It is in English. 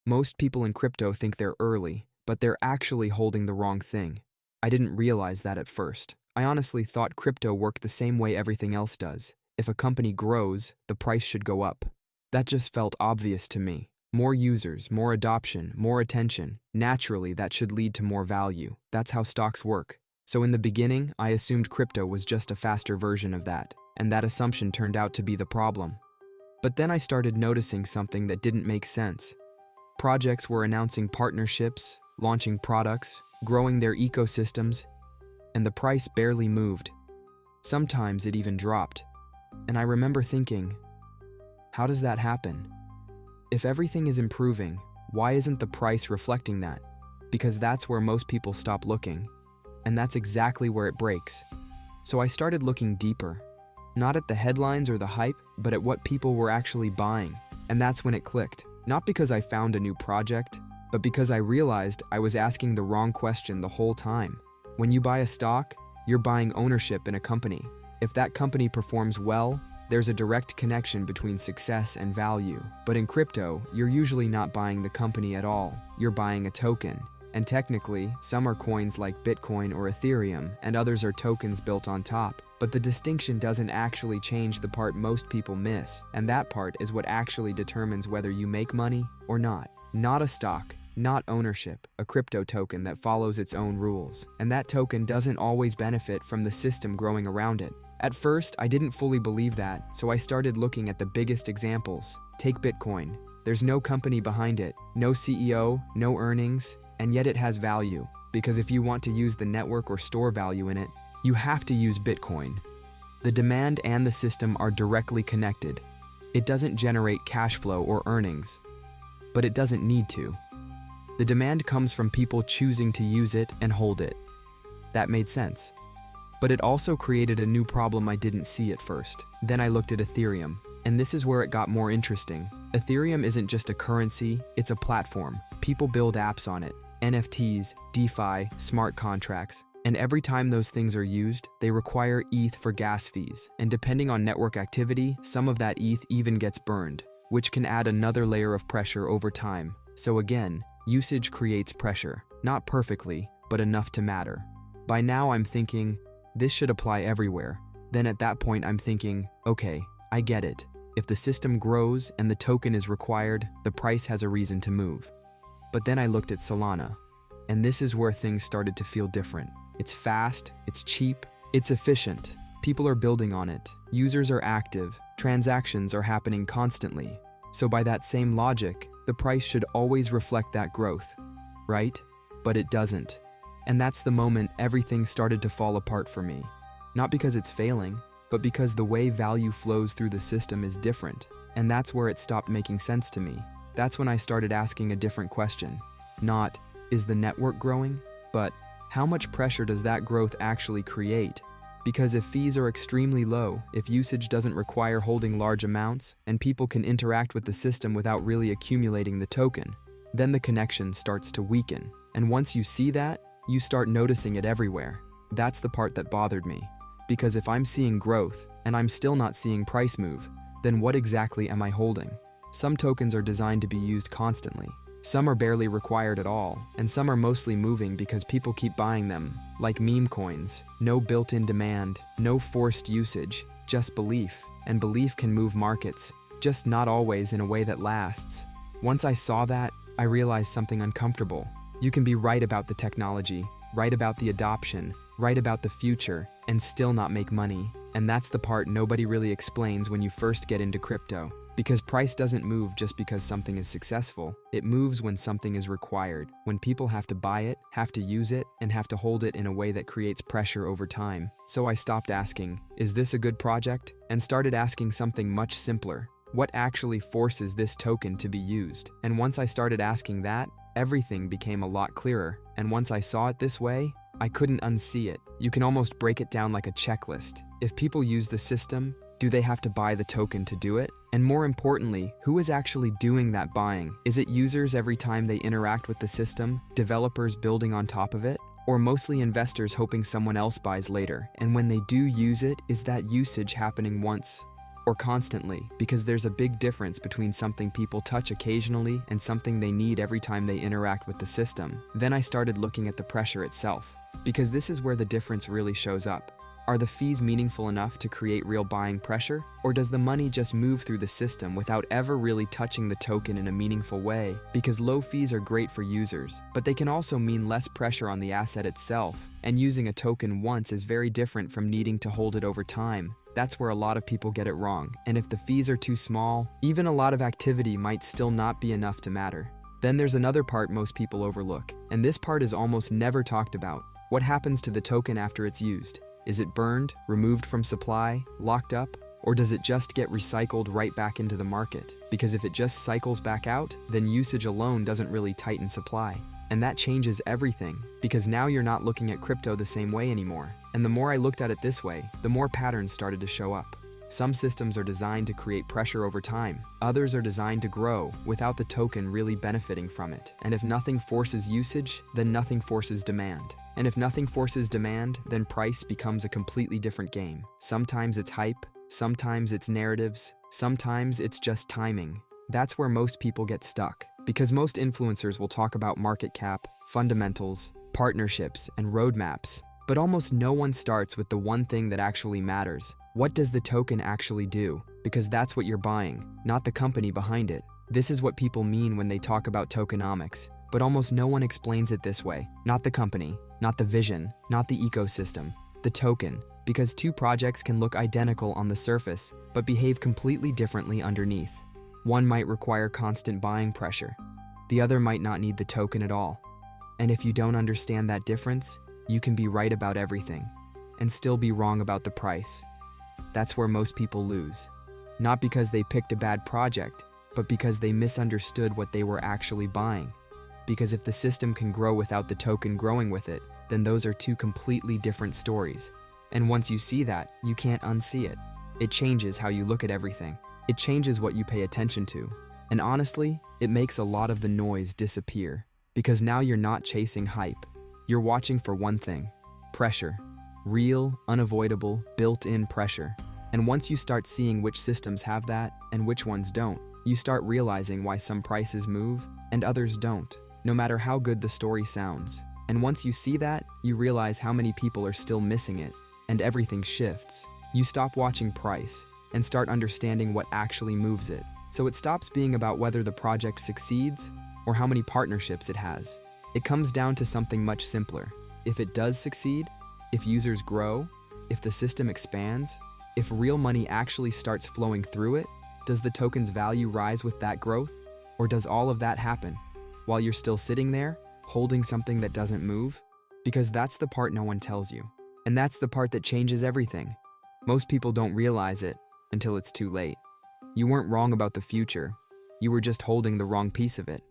Most people in crypto think they're early, but they're actually holding the wrong thing. I didn't realize that at first. I honestly thought crypto worked the same way everything else does. If a company grows, the price should go up. That just felt obvious to me. More users, more adoption, more attention. Naturally, that should lead to more value. That's how stocks work. So in the beginning, I assumed crypto was just a faster version of that, and that assumption turned out to be the problem. But then I started noticing something that didn't make sense. Projects were announcing partnerships, launching products, growing their ecosystems, and the price barely moved. Sometimes it even dropped. And I remember thinking, how does that happen? If everything is improving, why isn't the price reflecting that? Because that's where most people stop looking. And that's exactly where it breaks. So I started looking deeper. Not at the headlines or the hype, but at what people were actually buying. And that's when it clicked. Not because I found a new project, but because I realized I was asking the wrong question the whole time. When you buy a stock, you're buying ownership in a company. If that company performs well, there's a direct connection between success and value. But in crypto, you're usually not buying the company at all. You're buying a token. And technically, some are coins like Bitcoin or Ethereum, and others are tokens built on top. But the distinction doesn't actually change the part most people miss, and that part is what actually determines whether you make money or not. Not a stock, not ownership, a crypto token that follows its own rules. And that token doesn't always benefit from the system growing around it. At first, I didn't fully believe that, so I started looking at the biggest examples. Take Bitcoin. There's no company behind it, no CEO, no earnings, and yet it has value. Because if you want to use the network or store value in it, you have to use Bitcoin. The demand and the system are directly connected. It doesn't generate cash flow or earnings, but it doesn't need to. The demand comes from people choosing to use it and hold it. That made sense. But it also created a new problem I didn't see at first. Then I looked at Ethereum, and this is where it got more interesting. Ethereum isn't just a currency, it's a platform. People build apps on it, NFTs, DeFi, smart contracts, and every time those things are used, they require ETH for gas fees. And depending on network activity, some of that ETH even gets burned, which can add another layer of pressure over time. So again, usage creates pressure. Not perfectly, but enough to matter. By now I'm thinking, this should apply everywhere. Then at that point I'm thinking, okay, I get it. If the system grows and the token is required, the price has a reason to move. But then I looked at Salana, and this is where things started to feel different. It's fast, it's cheap, it's efficient. People are building on it, users are active, transactions are happening constantly. So by that same logic, the price should always reflect that growth, right? But it doesn't. And that's the moment everything started to fall apart for me. Not because it's failing, but because the way value flows through the system is different. And that's where it stopped making sense to me. That's when I started asking a different question. Not, is the network growing? But, how much pressure does that growth actually create? Because if fees are extremely low, if usage doesn't require holding large amounts, and people can interact with the system without really accumulating the token, then the connection starts to weaken. And once you see that, you start noticing it everywhere. That's the part that bothered me. Because if I'm seeing growth, and I'm still not seeing price move, then what exactly am I holding? Some tokens are designed to be used constantly. Some are barely required at all, and some are mostly moving because people keep buying them, like meme coins. No built-in demand, no forced usage, just belief. And belief can move markets, just not always in a way that lasts. Once I saw that, I realized something uncomfortable. You can be right about the technology, right about the adoption, right about the future, and still not make money. And that's the part nobody really explains when you first get into crypto. Because price doesn't move just because something is successful. It moves when something is required, when people have to buy it, have to use it, and have to hold it in a way that creates pressure over time. So I stopped asking, is this a good project? And started asking something much simpler. What actually forces this token to be used? And once I started asking that, everything became a lot clearer. And once I saw it this way, I couldn't unsee it. You can almost break it down like a checklist. If people use the system, do they have to buy the token to do it? And more importantly, who is actually doing that buying? Is it users every time they interact with the system, developers building on top of it, or mostly investors hoping someone else buys later? And when they do use it, is that usage happening once or constantly, because there's a big difference between something people touch occasionally and something they need every time they interact with the system. Then I started looking at the pressure itself, because this is where the difference really shows up. Are the fees meaningful enough to create real buying pressure? Or does the money just move through the system without ever really touching the token in a meaningful way? Because low fees are great for users, but they can also mean less pressure on the asset itself, and using a token once is very different from needing to hold it over time. That's where a lot of people get it wrong, and if the fees are too small, even a lot of activity might still not be enough to matter. Then there's another part most people overlook, and this part is almost never talked about. What happens to the token after it's used? Is it burned, removed from supply, locked up, or does it just get recycled right back into the market? Because if it just cycles back out, then usage alone doesn't really tighten supply. And that changes everything, because now you're not looking at crypto the same way anymore. And the more I looked at it this way, the more patterns started to show up. Some systems are designed to create pressure over time. Others are designed to grow without the token really benefiting from it. And if nothing forces usage, then nothing forces demand. And if nothing forces demand, then price becomes a completely different game. Sometimes it's hype, sometimes it's narratives, sometimes it's just timing. That's where most people get stuck, because most influencers will talk about market cap, fundamentals, partnerships, and roadmaps, but almost no one starts with the one thing that actually matters. What does the token actually do? Because that's what you're buying, not the company behind it. This is what people mean when they talk about tokenomics, but almost no one explains it this way. Not the company, not the vision, not the ecosystem, the token, because two projects can look identical on the surface, but behave completely differently underneath. One might require constant buying pressure. The other might not need the token at all. And if you don't understand that difference, you can be right about everything, and still be wrong about the price. That's where most people lose. Not because they picked a bad project, but because they misunderstood what they were actually buying. Because if the system can grow without the token growing with it, then those are two completely different stories. And once you see that, you can't unsee it. It changes how you look at everything. It changes what you pay attention to. And honestly, it makes a lot of the noise disappear. Because now you're not chasing hype. You're watching for one thing: pressure. Real, unavoidable, built-in pressure. And once you start seeing which systems have that and which ones don't, you start realizing why some prices move and others don't, no matter how good the story sounds. And once you see that, you realize how many people are still missing it, and everything shifts. You stop watching price and start understanding what actually moves it. So it stops being about whether the project succeeds or how many partnerships it has. It comes down to something much simpler. If it does succeed, if users grow, if the system expands, if real money actually starts flowing through it, does the token's value rise with that growth? Or does all of that happen while you're still sitting there, holding something that doesn't move? Because that's the part no one tells you. And that's the part that changes everything. Most people don't realize it until it's too late. You weren't wrong about the future. You were just holding the wrong piece of it.